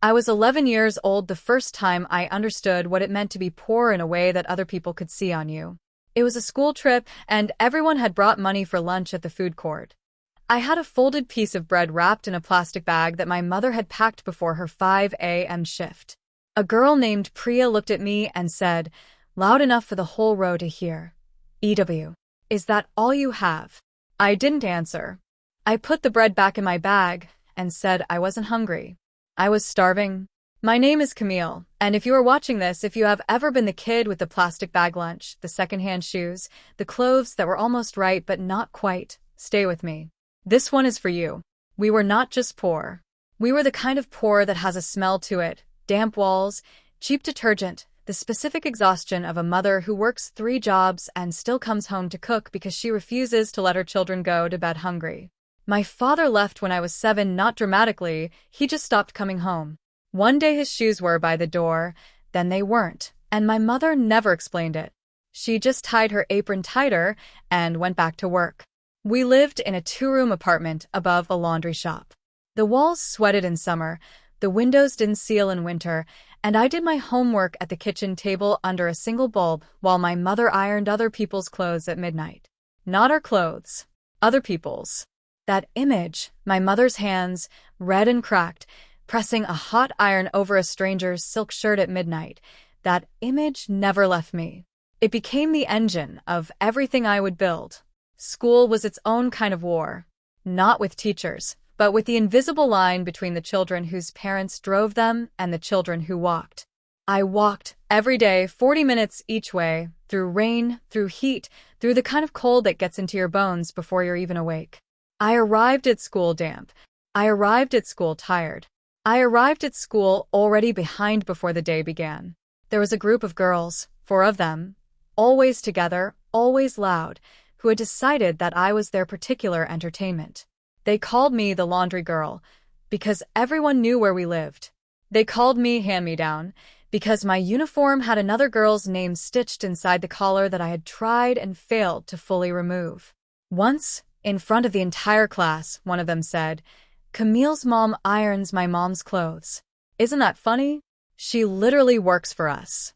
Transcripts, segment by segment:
I was 11 years old the first time I understood what it meant to be poor in a way that other people could see on you. It was a school trip, and everyone had brought money for lunch at the food court. I had a folded piece of bread wrapped in a plastic bag that my mother had packed before her 5 a.m. shift. A girl named Priya looked at me and said, loud enough for the whole row to hear, "EW, is that all you have?" I didn't answer. I put the bread back in my bag and said I wasn't hungry. I was starving. My name is Camille, and if you are watching this, if you have ever been the kid with the plastic bag lunch, the secondhand shoes, the clothes that were almost right but not quite, stay with me. This one is for you. We were not just poor. We were the kind of poor that has a smell to it, damp walls, cheap detergent, the specific exhaustion of a mother who works 3 jobs and still comes home to cook because she refuses to let her children go to bed hungry. My father left when I was 7, not dramatically, he just stopped coming home. One day his shoes were by the door, then they weren't, and my mother never explained it. She just tied her apron tighter and went back to work. We lived in a 2-room apartment above a laundry shop. The walls sweated in summer, the windows didn't seal in winter, and I did my homework at the kitchen table under a single bulb while my mother ironed other people's clothes at midnight. Not our clothes, other people's. That image, my mother's hands, red and cracked, pressing a hot iron over a stranger's silk shirt at midnight, that image never left me. It became the engine of everything I would build. School was its own kind of war. Not with teachers, but with the invisible line between the children whose parents drove them and the children who walked. I walked every day, 40 minutes each way, through rain, through heat, through the kind of cold that gets into your bones before you're even awake. I arrived at school damp. I arrived at school tired. I arrived at school already behind before the day began. There was a group of girls, 4 of them, always together, always loud, who had decided that I was their particular entertainment. They called me the laundry girl, because everyone knew where we lived. They called me hand-me-down, because my uniform had another girl's name stitched inside the collar that I had tried and failed to fully remove. Once, in front of the entire class, one of them said, "Camille's mom irons my mom's clothes. Isn't that funny? She literally works for us."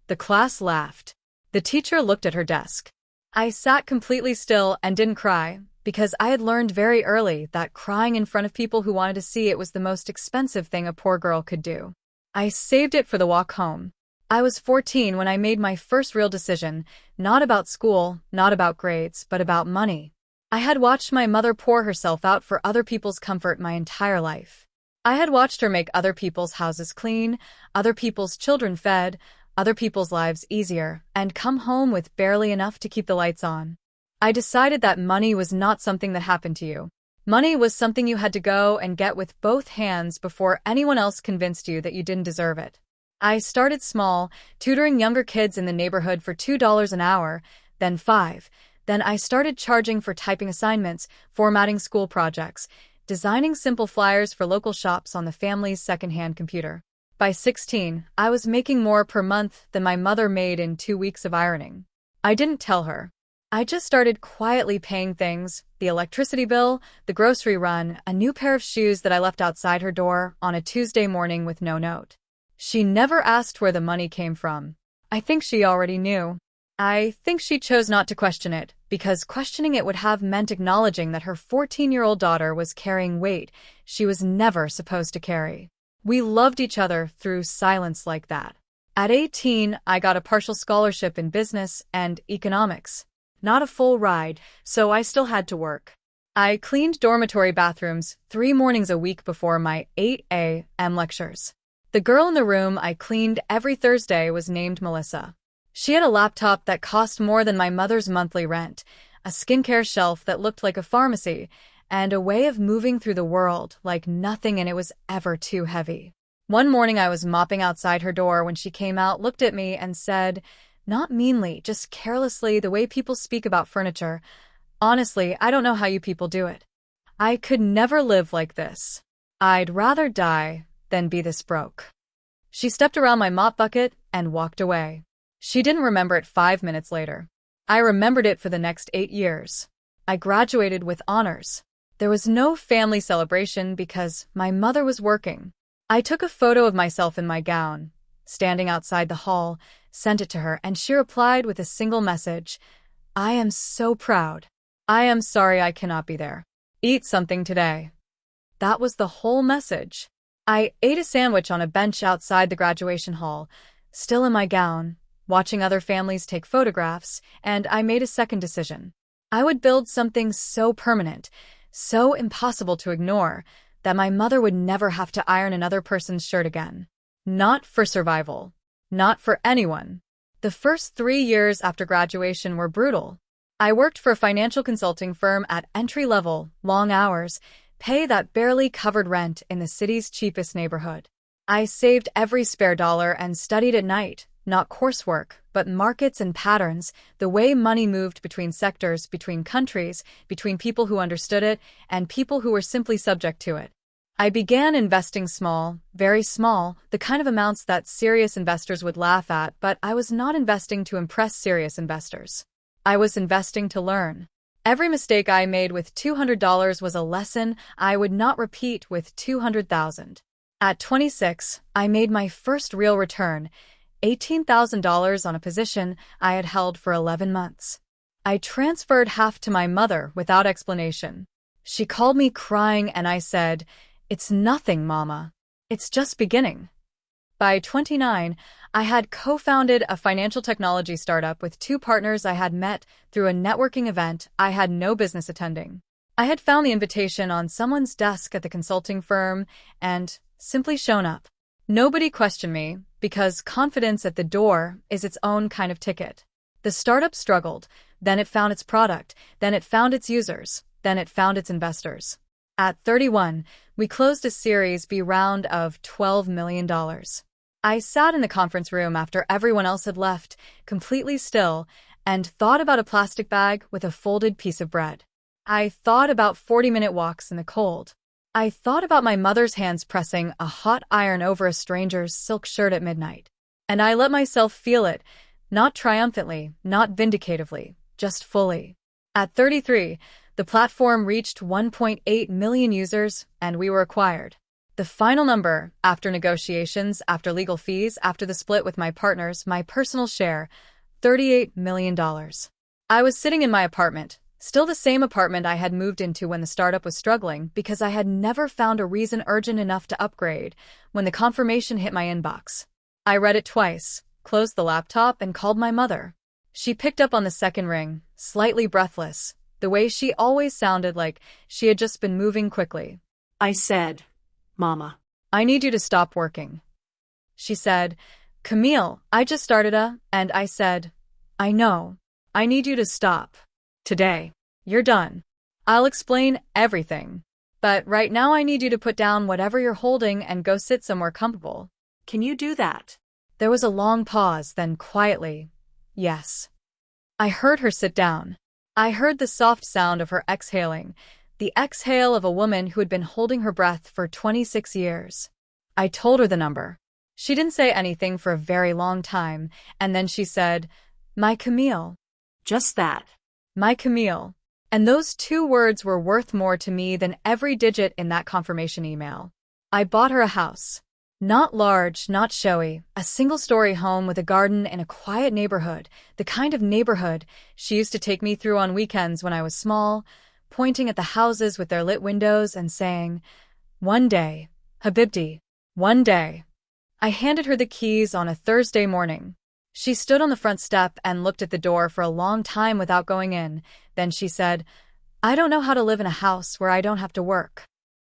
The class laughed. The teacher looked at her desk. I sat completely still and didn't cry, because I had learned very early that crying in front of people who wanted to see it was the most expensive thing a poor girl could do. I saved it for the walk home. I was 14 when I made my first real decision, not about school, not about grades, but about money. I had watched my mother pour herself out for other people's comfort my entire life. I had watched her make other people's houses clean, other people's children fed, other people's lives easier, and come home with barely enough to keep the lights on. I decided that money was not something that happened to you. Money was something you had to go and get with both hands before anyone else convinced you that you didn't deserve it. I started small, tutoring younger kids in the neighborhood for $2 an hour, then 5. Then I started charging for typing assignments, formatting school projects, designing simple flyers for local shops on the family's secondhand computer. By 16, I was making more per month than my mother made in 2 weeks of ironing. I didn't tell her. I just started quietly paying things, the electricity bill, the grocery run, a new pair of shoes that I left outside her door on a Tuesday morning with no note. She never asked where the money came from. I think she already knew. I think she chose not to question it, because questioning it would have meant acknowledging that her 14-year-old daughter was carrying weight she was never supposed to carry. We loved each other through silence like that. At 18, I got a partial scholarship in business and economics. Not a full ride, so I still had to work. I cleaned dormitory bathrooms 3 mornings a week before my 8 a.m. lectures. The girl in the room I cleaned every Thursday was named Melissa. She had a laptop that cost more than my mother's monthly rent, a skincare shelf that looked like a pharmacy, and a way of moving through the world like nothing, and it was ever too heavy. One morning I was mopping outside her door when she came out, looked at me, and said, not meanly, just carelessly, the way people speak about furniture, "Honestly, I don't know how you people do it. I could never live like this. I'd rather die than be this broke." She stepped around my mop bucket and walked away. She didn't remember it 5 minutes later. I remembered it for the next 8 years. I graduated with honors. There was no family celebration because my mother was working. I took a photo of myself in my gown, standing outside the hall, sent it to her, and she replied with a single message: "I am so proud. I am sorry I cannot be there. Eat something today." That was the whole message. I ate a sandwich on a bench outside the graduation hall, still in my gown, watching other families take photographs, and I made a second decision. I would build something so permanent, so impossible to ignore, that my mother would never have to iron another person's shirt again. Not for survival. Not for anyone. The first 3 years after graduation were brutal. I worked for a financial consulting firm at entry level, long hours, pay that barely covered rent in the city's cheapest neighborhood. I saved every spare dollar and studied at night, not coursework, but markets and patterns, the way money moved between sectors, between countries, between people who understood it and people who were simply subject to it. I began investing small, very small, the kind of amounts that serious investors would laugh at, but I was not investing to impress serious investors. I was investing to learn. Every mistake I made with $200 was a lesson I would not repeat with 200,000. At 26, I made my first real return, $18,000 on a position I had held for 11 months. I transferred half to my mother without explanation. She called me crying and I said, "It's nothing, Mama. It's just beginning." By 29, I had co-founded a financial technology startup with 2 partners I had met through a networking event I had no business attending. I had found the invitation on someone's desk at the consulting firm and simply shown up. Nobody questioned me because confidence at the door is its own kind of ticket. The startup struggled, then it found its product, then it found its users, then it found its investors. At 31, we closed a Series B round of $12 million. I sat in the conference room after everyone else had left, completely still, and thought about a plastic bag with a folded piece of bread. I thought about 40-minute walks in the cold. I thought about my mother's hands pressing a hot iron over a stranger's silk shirt at midnight. And I let myself feel it, not triumphantly, not vindicatively, just fully. At 33, the platform reached 1.8 million users, and we were acquired. The final number, after negotiations, after legal fees, after the split with my partners, my personal share, $38 million. I was sitting in my apartment, still the same apartment I had moved into when the startup was struggling, because I had never found a reason urgent enough to upgrade, when the confirmation hit my inbox. I read it twice, closed the laptop, and called my mother. She picked up on the second ring, slightly breathless, the way she always sounded, like she had just been moving quickly. I said, "Mama, I need you to stop working." She said, "Camille, I just started and I said, "I know. I need you to stop. Today. You're done. I'll explain everything. But right now I need you to put down whatever you're holding and go sit somewhere comfortable." Can you do that? There was a long pause, then quietly, "Yes." I heard her sit down. I heard the soft sound of her exhaling, the exhale of a woman who had been holding her breath for 26 years. I told her the number. She didn't say anything for a very long time, and then she said, "My Camille." Just that. My Camille. And those 2 words were worth more to me than every digit in that confirmation email. I bought her a house. Not large, not showy, a single-story home with a garden in a quiet neighborhood, the kind of neighborhood she used to take me through on weekends when I was small, pointing at the houses with their lit windows and saying, "One day, Habibti, one day." I handed her the keys on a Thursday morning. She stood on the front step and looked at the door for a long time without going in. Then she said, "I don't know how to live in a house where I don't have to work."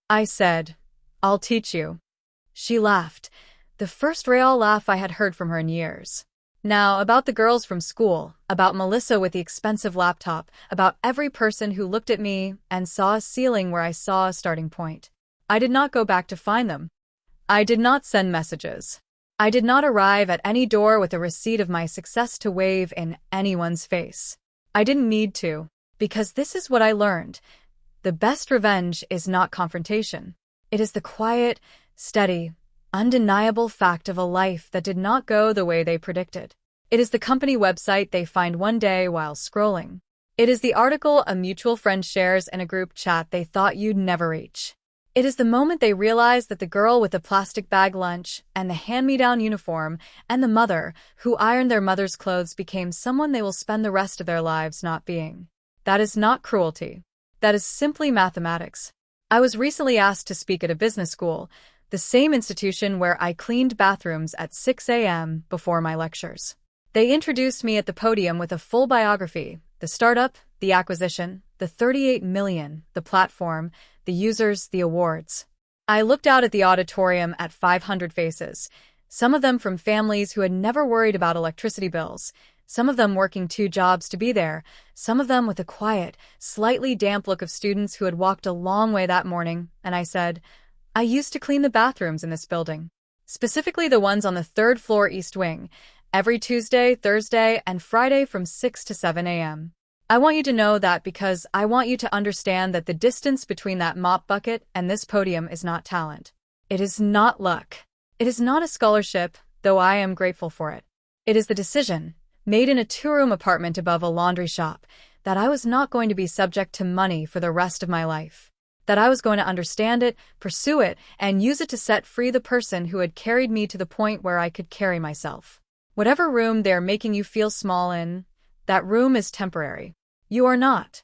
I said, "I'll teach you." She laughed, the first real laugh I had heard from her in years. Now, about the girls from school, about Melissa with the expensive laptop, about every person who looked at me and saw a ceiling where I saw a starting point. I did not go back to find them. I did not send messages. I did not arrive at any door with a receipt of my success to wave in anyone's face. I didn't need to, because this is what I learned. The best revenge is not confrontation. It is the quiet, steady, undeniable fact of a life that did not go the way they predicted. It is the company website they find one day while scrolling. It is the article a mutual friend shares in a group chat they thought you'd never reach. It is the moment they realize that the girl with the plastic bag lunch and the hand-me-down uniform and the mother who ironed their mother's clothes became someone they will spend the rest of their lives not being. That is not cruelty. That is simply mathematics. I was recently asked to speak at a business school, the same institution where I cleaned bathrooms at 6 a.m. before my lectures. They introduced me at the podium with a full biography, the startup, the acquisition, the 38 million, the platform, the users, the awards. I looked out at the auditorium at 500 faces, some of them from families who had never worried about electricity bills, some of them working 2 jobs to be there, some of them with a quiet, slightly damp look of students who had walked a long way that morning, and I said, I used to clean the bathrooms in this building, specifically the ones on the 3rd floor East Wing, every Tuesday, Thursday, and Friday from 6 to 7 a.m. I want you to know that because I want you to understand that the distance between that mop bucket and this podium is not talent. It is not luck. It is not a scholarship, though I am grateful for it. It is the decision, made in a 2-room apartment above a laundry shop, that I was not going to be subject to money for the rest of my life. That I was going to understand it, pursue it, and use it to set free the person who had carried me to the point where I could carry myself. Whatever room they're making you feel small in, that room is temporary. You are not.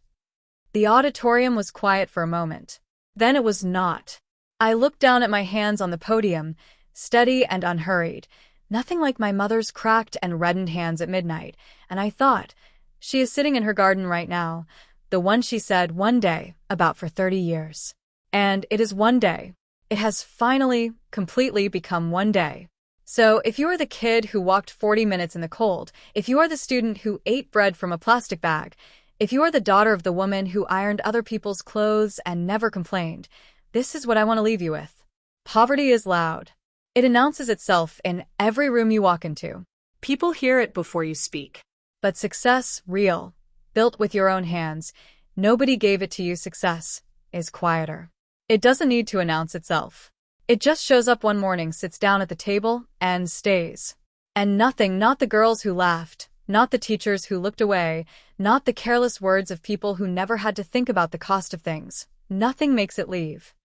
The auditorium was quiet for a moment. Then it was not. I looked down at my hands on the podium, steady and unhurried, nothing like my mother's cracked and reddened hands at midnight, and I thought, she is sitting in her garden right now, the one she said one day about for 30 years. And it is one day. It has finally, completely become one day. So, if you are the kid who walked 40 minutes in the cold, if you are the student who ate bread from a plastic bag, if you are the daughter of the woman who ironed other people's clothes and never complained, this is what I want to leave you with. Poverty is loud. It announces itself in every room you walk into. People hear it before you speak. But success, real, built with your own hands, nobody gave it to you success, is quieter. It doesn't need to announce itself. It just shows up one morning, sits down at the table, and stays. And nothing, not the girls who laughed, not the teachers who looked away, not the careless words of people who never had to think about the cost of things, nothing makes it leave.